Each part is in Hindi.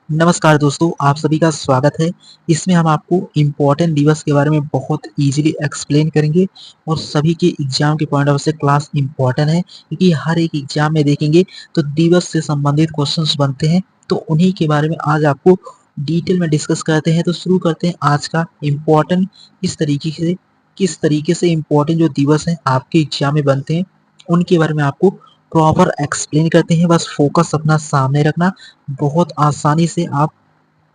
नमस्कार दोस्तों, आप सभी का स्वागत है। इसमें हम आपको इम्पोर्टेंट दिवस के बारे में बहुत ईज़िली एक्सप्लेन करेंगे और सभी के एग्ज़ाम के पॉइंट ऑफ से क्लास इम्पोर्टेंट है क्योंकि हर एक एग्ज़ाम में देखेंगे तो दिवस से संबंधित क्वेश्चंस बनते हैं। तो उन्हीं के बारे में आज आपको डिटेल में डिस्कस करते हैं। तो शुरू करते हैं आज का इम्पोर्टेंट किस तरीके से इम्पोर्टेंट जो दिवस हैं आपके एग्ज़ाम में बनते हैं, उनके बारे में आपको प्रॉपर एक्सप्लेन करते हैं। बस फोकस अपना सामने रखना, बहुत आसानी से आप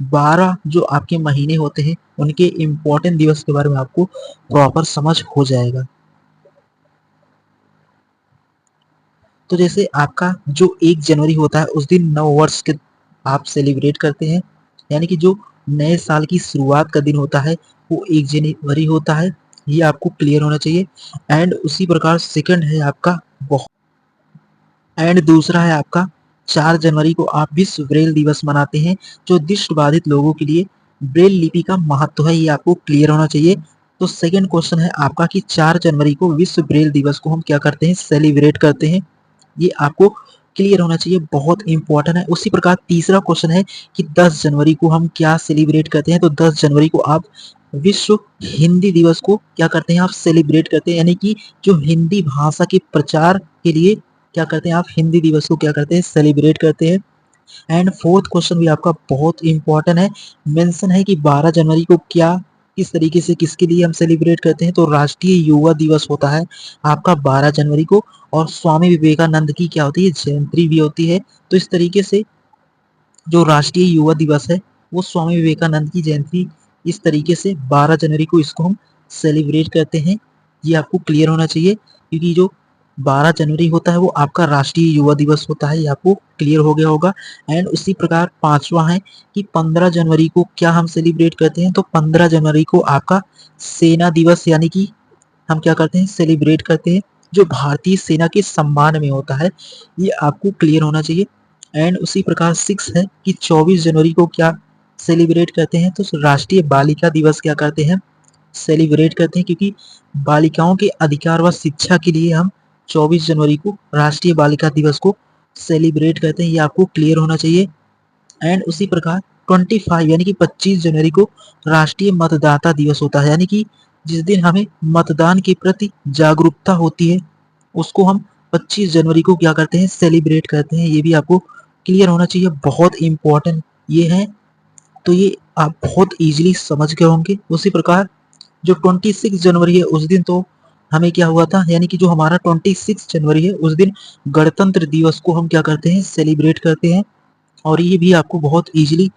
12 जो आपके महीने होते हैं उनके इम्पोर्टेंट दिवस के बारे में आपको प्रॉपर समझ हो जाएगा। तो जैसे आपका जो 1 जनवरी होता है उस दिन नव वर्ष के आप सेलिब्रेट करते हैं, यानी कि जो नए साल की शुरुआत का दिन होता है वो 1 जनवरी होता है, ये आपको क्लियर होना चाहिए। एंड उसी प्रकार सेकंड है आपका बहुत एंड दूसरा है आपका 4 जनवरी को आप विश्व ब्रेल दिवस मनाते हैं, जो दृष्टिबाधित लोगों के लिए ब्रेल लिपि का महत्व है, ये आपको क्लियर होना चाहिए। तो सेकंड क्वेश्चन है आपका कि 4 जनवरी को विश्व ब्रेल दिवस को हम क्या करते हैं, सेलिब्रेट करते हैं, ये आपको क्लियर होना चाहिए, बहुत इंपॉर्टेंट है। उसी प्रकार तीसरा क्वेश्चन है कि 10 जनवरी को हम क्या सेलिब्रेट करते हैं, तो 10 जनवरी को आप विश्व हिंदी दिवस को क्या करते हैं, आप सेलिब्रेट करते हैं, यानी कि जो हिंदी भाषा के प्रचार के लिए क्या करते हैं, आप हिंदी दिवस को क्या करते हैं, सेलिब्रेट करते हैं। एंड फोर्थ क्वेश्चन भी आपका बहुत इंपॉर्टेंट है, मेंशन है कि 12 जनवरी को क्या किस तरीके से किसके लिए हम सेलिब्रेट करते हैं, तो राष्ट्रीय युवा दिवस होता है आपका 12 जनवरी को, और स्वामी विवेकानंद की क्या होती है, जयंती भी होती है। तो इस तरीके से जो राष्ट्रीय युवा दिवस है वो स्वामी विवेकानंद की जयंती, इस तरीके से 12 जनवरी को इसको हम सेलिब्रेट करते हैं, ये आपको क्लियर होना चाहिए क्योंकि जो 12 जनवरी होता है वो आपका राष्ट्रीय युवा दिवस होता है, ये आपको क्लियर हो गया होगा। एंड उसी प्रकार पांचवा है कि 15 जनवरी को क्या हम सेलिब्रेट करते हैं, तो 15 जनवरी को आपका सेना दिवस, यानी कि हम क्या करते हैं, सेलिब्रेट करते हैं, जो भारतीय सेना के सम्मान में होता है, ये आपको क्लियर होना चाहिए। एंड उसी प्रकार 6 है कि 24 जनवरी को क्या सेलिब्रेट करते हैं, तो राष्ट्रीय बालिका दिवस क्या करते हैं, सेलिब्रेट करते हैं, क्योंकि बालिकाओं के अधिकार व शिक्षा के लिए हम 24 जनवरी को राष्ट्रीय बालिका दिवस को सेलिब्रेट करते हैं, ये आपको क्लियर होना चाहिए। एंड उसी प्रकार 25 यानी कि 25 जनवरी को राष्ट्रीय मतदाता दिवस होता है, यानी कि जिस दिन हमें मतदान के प्रति जागरूकता होती है उसको हम 25 जनवरी को क्या करते हैं, सेलिब्रेट करते हैं, ये भी आपको क्लियर होना चाहिए, बहुत इंपॉर्टेंट ये है। तो ये आप बहुत इजीली समझ गए होंगे। उसी प्रकार जो 26 जनवरी है उस दिन तो हमें क्या हुआ था, यानी कि जो हमारा 26 जनवरी है उस दिन गणतंत्र दिवस को हम क्या करते हैं, सेलिब्रेट करते हैं। और ये भी आपको बहुत इजीली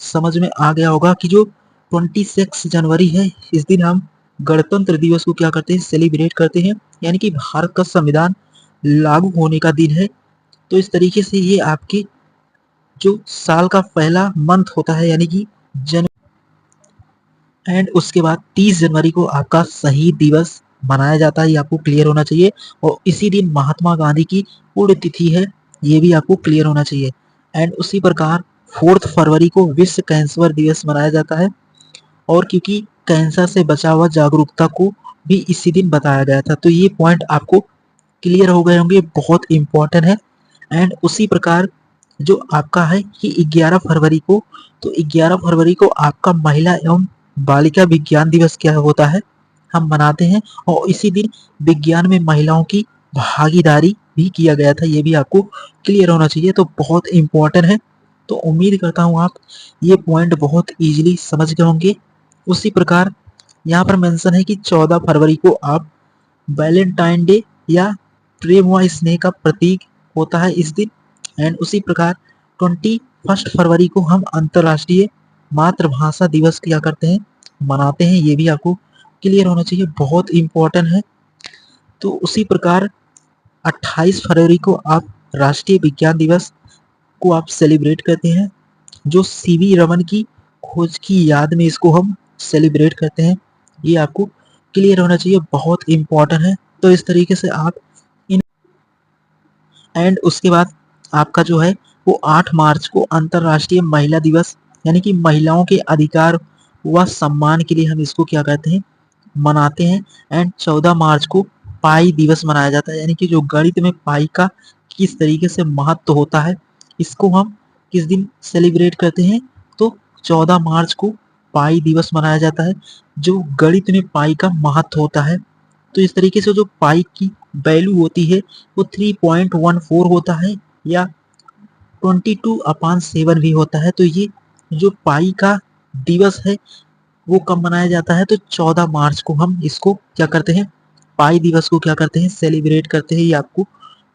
समझ में आ गया होगा कि जो 26 जनवरी है इस दिन हम गणतंत्र दिवस को क्या करते हैं, सेलिब्रेट करते हैं, यानी कि भारत का संविधान लागू होने का दिन है। तो इस तरीके से ये आपके जो साल का पहला मंथ होता है, यानी कि जन एंड उसके बाद 30 जनवरी को आपका शहीद दिवस मनाया जाता है, ये आपको क्लियर होना चाहिए। और इसी दिन महात्मा गांधी की पुण्यतिथि है, ये भी आपको क्लियर होना चाहिए। एंड उसी प्रकार 4 फरवरी को विश्व कैंसर दिवस मनाया जाता है, और क्योंकि कैंसर से बचाव व जागरूकता को भी इसी दिन बताया गया था, तो ये पॉइंट आपको क्लियर हो गए होंगे, बहुत इंपॉर्टेंट है। एंड उसी प्रकार जो आपका है कि 11 फरवरी को, तो 11 फरवरी को आपका महिला एवं बालिका विज्ञान दिवस क्या होता है, हम मनाते हैं, और इसी दिन विज्ञान में महिलाओं की भागीदारी भी किया गया था, ये भी आपको क्लियर होना चाहिए, तो बहुत इंपॉर्टेंट है। तो उम्मीद करता हूँ आप ये पॉइंट बहुत इजीली समझ गए होंगे। उसी प्रकार यहाँ पर मेंशन है कि 14 फरवरी को आप वैलेंटाइन डे या प्रेम व स्नेह का प्रतीक होता है इस दिन। एंड उसी प्रकार 21 फरवरी को हम अंतर्राष्ट्रीय मातृभाषा दिवस क्या करते हैं, मनाते हैं, ये भी आपको क्लियर होना चाहिए, बहुत इंपॉर्टेंट है। तो उसी प्रकार 28 फरवरी को आप राष्ट्रीय विज्ञान दिवस को आप सेलिब्रेट करते हैं, जो सीवी रमन की खोज की याद में इसको हम सेलिब्रेट करते हैं, ये आपको क्लियर होना चाहिए, बहुत इंपॉर्टेंट है। तो इस तरीके से आप इन एंड उसके बाद आपका जो है वो 8 मार्च को अंतर्राष्ट्रीय महिला दिवस, यानी कि महिलाओं के अधिकार व सम्मान के लिए हम इसको क्या कहते हैं, मनाते हैं। एंड 14 मार्च को पाई दिवस मनाया जाता है, यानी कि जो गणित में पाई का किस तरीके से महत्व होता है इसको हम किस दिन सेलिब्रेट करते हैं, तो 14 मार्च को पाई दिवस मनाया जाता है, जो गणित में पाई का महत्व होता है। तो इस तरीके से जो पाई की वैल्यू होती है वो 3.14 होता है या 22/7 भी होता है। तो ये जो पाई का दिवस है वो कब मनाया जाता है, तो 14 मार्च को हम इसको क्या करते हैं, पाई दिवस को क्या करते हैं, सेलिब्रेट करते हैं। ये आपको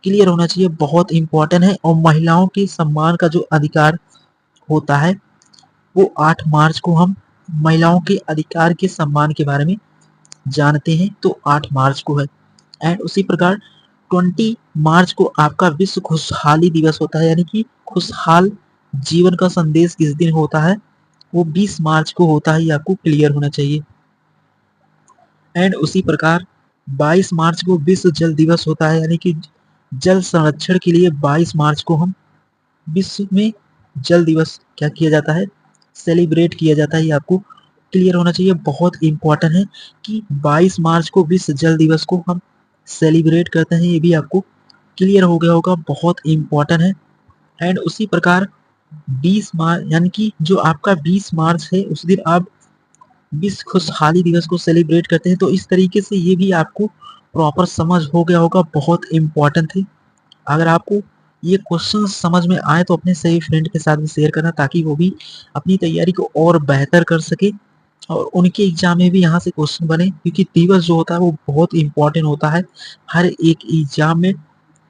क्लियर होना चाहिए, बहुत इंपॉर्टेंट है। और महिलाओं के सम्मान का जो अधिकार होता है वो 8 मार्च को हम महिलाओं के अधिकार के सम्मान के बारे में जानते हैं, तो 8 मार्च को है। एंड उसी प्रकार 20 मार्च को आपका विश्व खुशहाली दिवस होता है, यानी कि खुशहाल जीवन का संदेश किस दिन होता है, वो 20 मार्च को होता है। ये आपको क्लियर होना चाहिए। एंड उसी प्रकार 22 मार्च को विश्व जल दिवस होता है, यानी कि जल संरक्षण के लिए 22 मार्च को हम विश्व में जल दिवस क्या किया जाता है, सेलिब्रेट किया जाता है। ये आपको क्लियर होना चाहिए, बहुत इंपॉर्टेंट है कि 22 मार्च को विश्व जल दिवस को हम सेलिब्रेट करते हैं। ये भी आपको क्लियर हो गया होगा, बहुत इंपॉर्टेंट है। एंड उसी प्रकार 20 मार्च यानी कि जो आपका 20 मार्च है उस दिन आप विश्व खुशहाली दिवस को सेलिब्रेट करते हैं। तो इस तरीके से ये भी आपको प्रॉपर समझ हो गया होगा, बहुत इंपॉर्टेंट थी। अगर आपको ये क्वेश्चन समझ में आए तो अपने सही फ्रेंड के साथ भी शेयर करना, ताकि वो भी अपनी तैयारी को और बेहतर कर सके और उनके एग्जाम में भी यहाँ से क्वेश्चन बने, क्योंकि दिवस जो होता है वो बहुत इंपॉर्टेंट होता है। हर एक एग्जाम में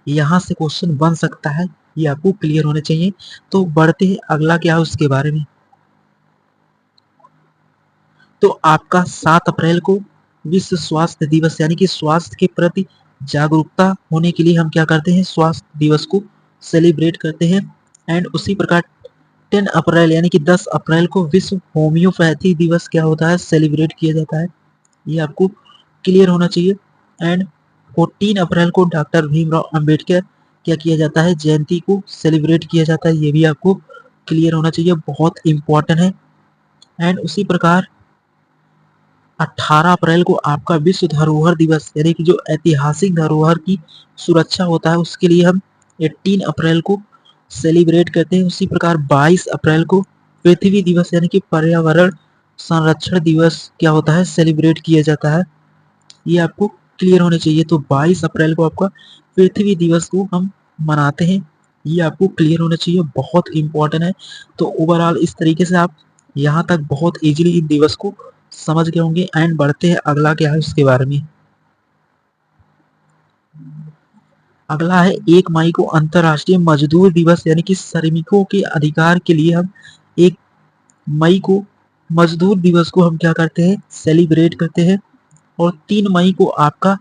यहाँ से क्वेश्चन बन सकता है, ये आपको क्लियर होने चाहिए। तो बढ़ते हैं अगला क्या है उसके बारे में। तो आपका 7 अप्रैल को विश्व स्वास्थ्य दिवस, यानी कि स्वास्थ्य के प्रति जागरूकता होने के लिए हम क्या करते हैं, स्वास्थ्य दिवस को सेलिब्रेट करते हैं। एंड उसी प्रकार 10 अप्रैल यानी कि 10 अप्रैल को विश्व होम्योपैथी दिवस क्या होता है, सेलिब्रेट किया जाता है। ये आपको क्लियर होना चाहिए। एंड 14 अप्रैल को डॉक्टर भीमराव अंबेडकर क्या किया जाता है, जयंती को सेलिब्रेट किया जाता है। ये भी आपको क्लियर होना चाहिए, बहुत इंपॉर्टेंट है। एंड उसी प्रकार 18 अप्रैल को आपका विश्व धरोहर दिवस, यानी कि जो ऐतिहासिक धरोहर की सुरक्षा होता है उसके लिए हम 18 अप्रैल को सेलिब्रेट करते हैं। उसी प्रकार 22 अप्रैल को पृथ्वी दिवस यानी कि पर्यावरण संरक्षण दिवस क्या होता है, सेलिब्रेट किया जाता है। ये आपको क्लियर होने चाहिए। तो 22 अप्रैल को आपका पृथ्वी दिवस को हम मनाते हैं, ये आपको क्लियर होना चाहिए, बहुत इंपॉर्टेंट है। तो ओवरऑल इस तरीके से आप यहाँ तक बहुत इजीली इन दिवस को समझ गए होंगे। एंड बढ़ते हैं अगला क्या है उसके बारे में। अगला है 1 मई को अंतरराष्ट्रीय मजदूर दिवस, यानी कि श्रमिकों के अधिकार के लिए हम 1 मई को मजदूर दिवस को हम क्या करते हैं, सेलिब्रेट करते हैं। और 3 मई को आपका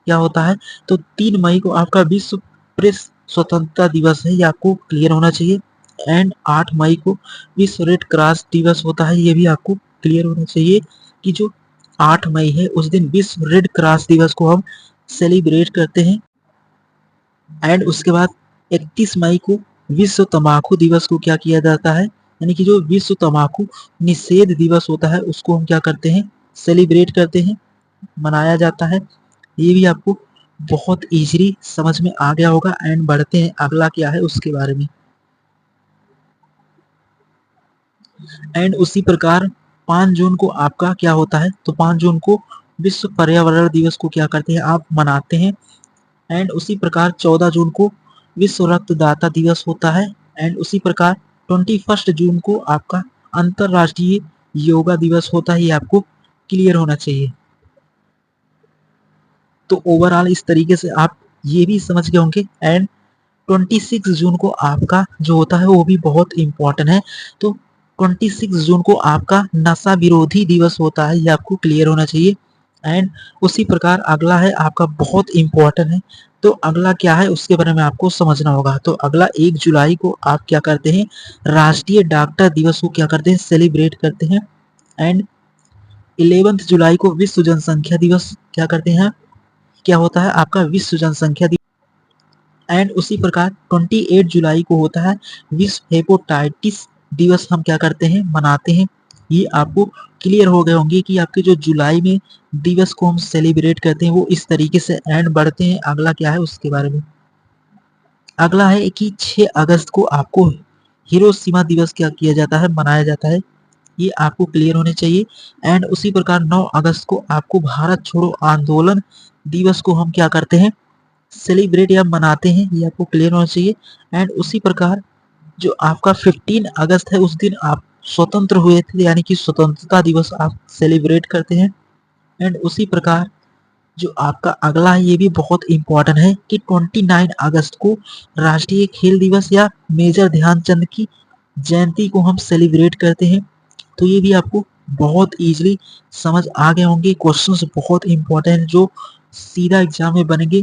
क्या होता है, तो 3 मई को आपका विश्व प्रेस स्वतंत्रता दिवस है, ये आपको क्लियर होना चाहिए। एंड 8 मई को विश्व रेड क्रॉस दिवस होता है, ये भी आपको क्लियर होना चाहिए कि जो 8 मई है उस दिन विश्व रेड क्रॉस दिवस को हम सेलिब्रेट करते हैं। एंड उसके बाद 31 मई को विश्व तंबाकू दिवस को क्या किया जाता है, यानी कि जो विश्व तंबाकू निषेध दिवस होता है उसको हम क्या करते हैं, सेलिब्रेट करते हैं, मनाया जाता है। ये भी आपको बहुत इजीली समझ में आ गया होगा। एंड बढ़ते हैं अगला क्या है उसके बारे में। एंड उसी प्रकार 5 जून को आपका क्या होता है, तो 5 जून को विश्व पर्यावरण दिवस को क्या करते हैं, आप मनाते हैं। एंड उसी प्रकार 14 जून को विश्व रक्तदाता दिवस होता है। एंड उसी प्रकार 21 जून को आपका अंतरराष्ट्रीय योगा दिवस होता है, ये आपको क्लियर होना चाहिए। तो ओवरऑल इस तरीके से आप ये भी समझ गए होंगे। एंड 26 जून को आपका जो होता है वो भी बहुत इंपॉर्टेंट है। तो 26 जून को आपका नशा विरोधी दिवस होता है, ये आपको क्लियर होना चाहिए। एंड उसी प्रकार अगला है आपका बहुत इंपॉर्टेंट है, तो अगला क्या है उसके बारे में आपको समझना होगा। तो अगला 1 जुलाई को आप क्या करते हैं, राष्ट्रीय डॉक्टर दिवस को क्या करते हैं, सेलिब्रेट करते हैं। एंड 11 जुलाई को विश्व जनसंख्या दिवस क्या करते हैं, क्या होता है आपका विश्व जनसंख्या दिवस। एंड उसी प्रकार 28 जुलाई को होता है विश्व हेपेटाइटिस दिवस, हम क्या करते हैं, मनाते हैं। ये आपको क्लियर हो गए होंगे कि आपके जो जुलाई में दिवस को हम सेलिब्रेट करते हैं वो इस तरीके से। एंड बढ़ते हैं अगला क्या है उसके बारे में। अगला है कि 6 अगस्त को आपको हिरोशिमा दिवस क्या किया जाता है, मनाया जाता है, ये आपको क्लियर होने चाहिए। एंड उसी प्रकार 9 अगस्त को आपको भारत छोड़ो आंदोलन दिवस को हम क्या करते हैं, सेलिब्रेट या मनाते हैं, ये आपको क्लियर होना चाहिए। एंड उसी प्रकार जो आपका 15 अगस्त है उस दिन आप स्वतंत्र हुए थे, यानी कि स्वतंत्रता दिवस आप सेलिब्रेट करते हैं। एंड उसी प्रकार जो आपका अगला है ये भी बहुत इंपॉर्टेंट है कि 29 अगस्त को राष्ट्रीय खेल दिवस या मेजर ध्यानचंद की जयंती को हम सेलिब्रेट करते हैं। तो ये भी आपको बहुत इजीली समझ आ गए होंगे। क्वेश्चंस बहुत इंपॉर्टेंट जो सीधा एग्जाम में बनेंगे,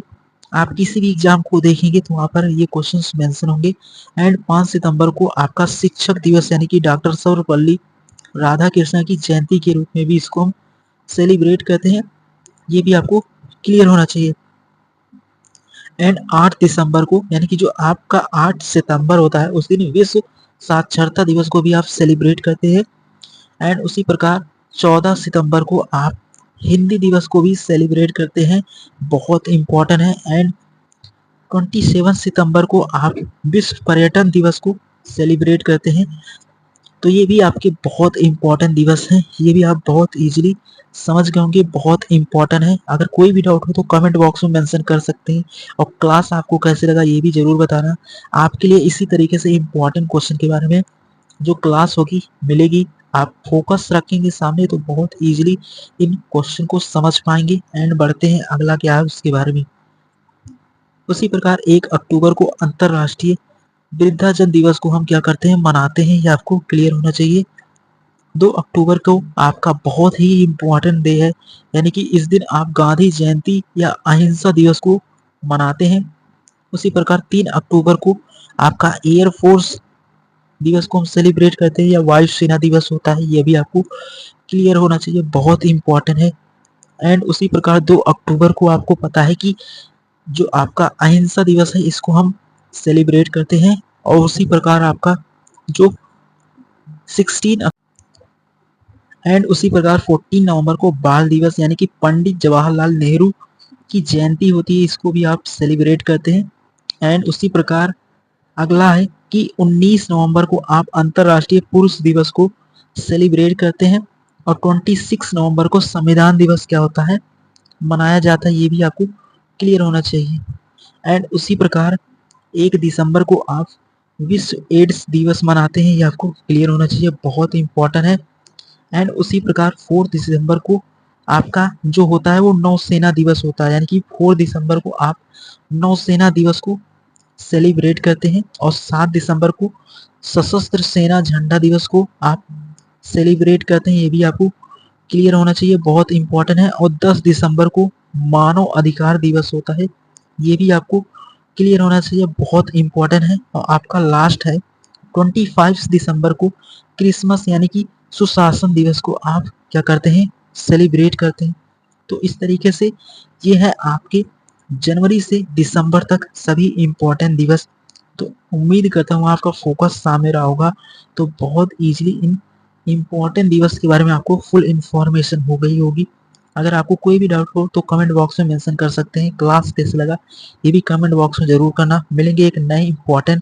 आप किसी भी एग्जाम को देखेंगे तो वहाँ पर ये क्वेश्चंस मेंशन होंगे। एंड 5 सितंबर को आपका शिक्षक दिवस यानी कि डॉक्टर सर्वपल्ली राधाकृष्णन की जयंती के रूप में भी इसको हम सेलिब्रेट करते हैं, ये भी आपको क्लियर होना चाहिए। एंड 8 दिसंबर को यानी कि जो आपका 8 सितंबर होता है उस दिन विश्व साक्षरता दिवस को भी आप सेलिब्रेट करते हैं। एंड उसी प्रकार 14 सितंबर को आप हिंदी दिवस को भी सेलिब्रेट करते हैं, बहुत इंपॉर्टेंट है। एंड 27 सितंबर को आप विश्व पर्यटन दिवस को सेलिब्रेट करते हैं। तो ये भी आपके बहुत इंपॉर्टेंट दिवस हैं, ये भी आप बहुत इजीली समझ गए होंगे, बहुत इंपॉर्टेंट है। अगर कोई भी डाउट हो तो कमेंट बॉक्स में मेंशन कर सकते हैं। और क्लास आपको कैसे लगा ये भी जरूर बताना। आपके लिए इसी तरीके से इंपॉर्टेंट क्वेश्चन के बारे में जो क्लास होगी मिलेगी, आप फोकस रखेंगे सामने तो बहुत इजीली इन क्वेश्चन को समझ पाएंगे। एंड बढ़ते हैं अगला क्या है उसके बारे में। उसी प्रकार 1 अक्टूबर को अंतरराष्ट्रीय वृद्धाजन दिवस को हम क्या करते हैं, मनाते हैं, ये आपको क्लियर होना चाहिए। 2 अक्टूबर को आपका बहुत ही इम्पोर्टेंट डे है, यानी कि इस दिन आप गांधी जयंती या अहिंसा दिवस को मनाते हैं। उसी प्रकार 3 अक्टूबर को आपका एयरफोर्स दिवस को हम सेलिब्रेट करते हैं या वायु सेना दिवस होता है, ये भी आपको क्लियर होना चाहिए, बहुत इंपॉर्टेंट है। एंड उसी प्रकार 2 अक्टूबर को आपको पता है कि जो आपका अहिंसा दिवस है इसको हम सेलिब्रेट करते हैं। और उसी प्रकार आपका जो 16 एंड उसी प्रकार 14 नवंबर को बाल दिवस यानी कि पंडित जवाहरलाल नेहरू की जयंती होती है, इसको भी आप सेलिब्रेट करते हैं। एंड उसी प्रकार अगला है कि 19 नवंबर को आप अंतरराष्ट्रीय पुरुष दिवस को सेलिब्रेट करते हैं। और 26 नवंबर को संविधान दिवस क्या होता है, मनाया जाता है, ये भी आपको क्लियर होना चाहिए। एंड उसी प्रकार 1 दिसंबर को आप विश्व एड्स दिवस मनाते हैं, ये आपको क्लियर होना चाहिए, बहुत इंपॉर्टेंट है। एंड उसी प्रकार 4 दिसंबर को आपका जो होता है वो नौसेना दिवस होता है, यानी कि 4 दिसंबर को आप नौसेना दिवस को सेलिब्रेट करते हैं। और 7 दिसंबर को सशस्त्र सेना झंडा दिवस को आप सेलिब्रेट करते हैं, ये भी आपको क्लियर होना चाहिए, बहुत इंपॉर्टेंट है। और 10 दिसंबर को मानव अधिकार दिवस होता है, ये भी आपको क्लियर होना चाहिए, बहुत इंपॉर्टेंट है। और आपका लास्ट है 25 दिसंबर को क्रिसमस यानी कि सुशासन दिवस को आप क्या करते हैं, सेलिब्रेट करते हैं। तो इस तरीके से ये है आपके जनवरी से दिसंबर तक सभी इम्पोर्टेंट दिवस। तो उम्मीद करता हूँ आपका फोकस सामने रहा होगा, तो बहुत इजीली इन इम्पोर्टेंट दिवस के बारे में आपको फुल इंफॉर्मेशन हो गई होगी। अगर आपको कोई भी डाउट हो तो कमेंट बॉक्स में मेंशन कर सकते हैं। क्लास कैसे लगा ये भी कमेंट बॉक्स में जरूर करना। मिलेंगे एक नए इम्पोर्टेंट